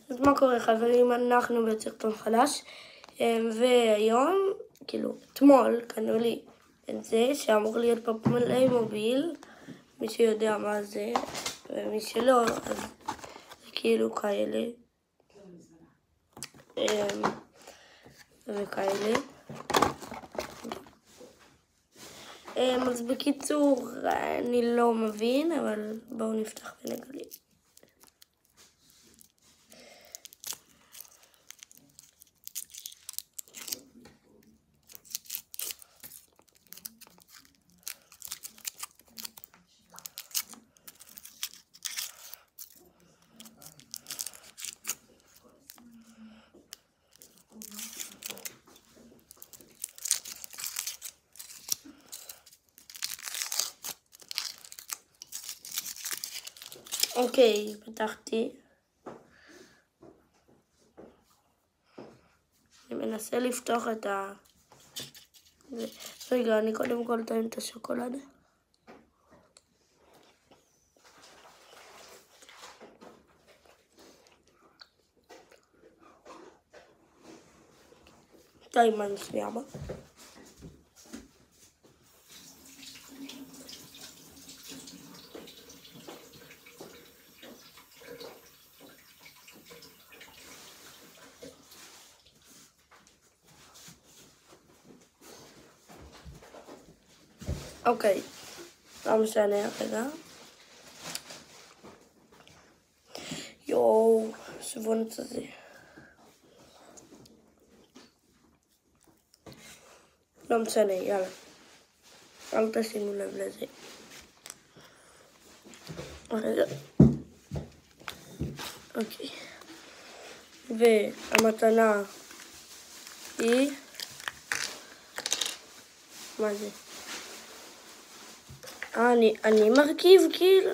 אז מה קורה חברים, אנחנו בסרטון חדש, והיום, כאילו, אתמול קנו לי את זה שאמור להיות בפליימוביל, מי שיודע מה זה, ומי שלא, אז זה כאילו כאלה, וכאלה. אז בקיצור, אני לא מבין, אבל בואו נפתח ונגלה. אוקיי, פתחתי. אני מנסה לפתוח את ה... רגע, אני קודם כל טעים את השוקולד. טעים שנייה בה. אוקיי, לא משנה רגע. יואו, שבונת הזה. לא משנה, יאללה. אל תשימו לב לזה. רגע. אוקיי. והמתנה היא... מה זה? אני מרכיב כאילו?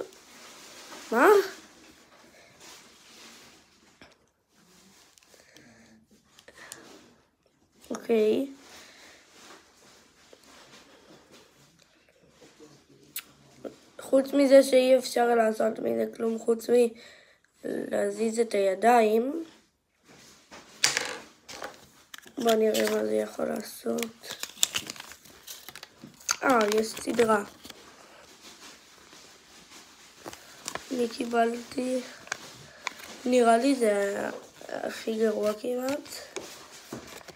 מה? אוקיי. חוץ מזה שאי אפשר לעשות מזה כלום, חוץ מלהזיז את הידיים. בוא נראה מה זה יכול לעשות. יש סדרה. אני קיבלתי, נראה לי זה הכי גרוע כמעט.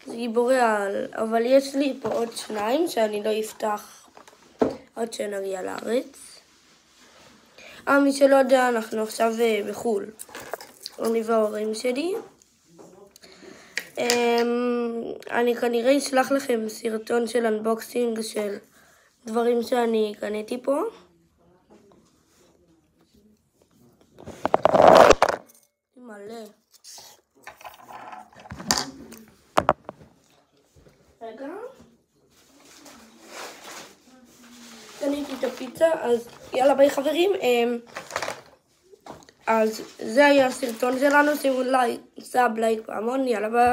זה גיבורי על, אבל יש לי פה עוד שניים שאני לא אפתח עד שנגיע לארץ. מי שלא יודע, אנחנו עכשיו בחול. אני וההורים שלי. אני כנראה אשלח לכם סרטון של אנבוקסינג של דברים שאני קניתי פה. מלא. רגע. קניתי את הפיצה, אז יאללה ביי חברים. אז זה היה הסרטון שלנו, שימו לייק, סאב, לייק פעמון, יאללה ביי.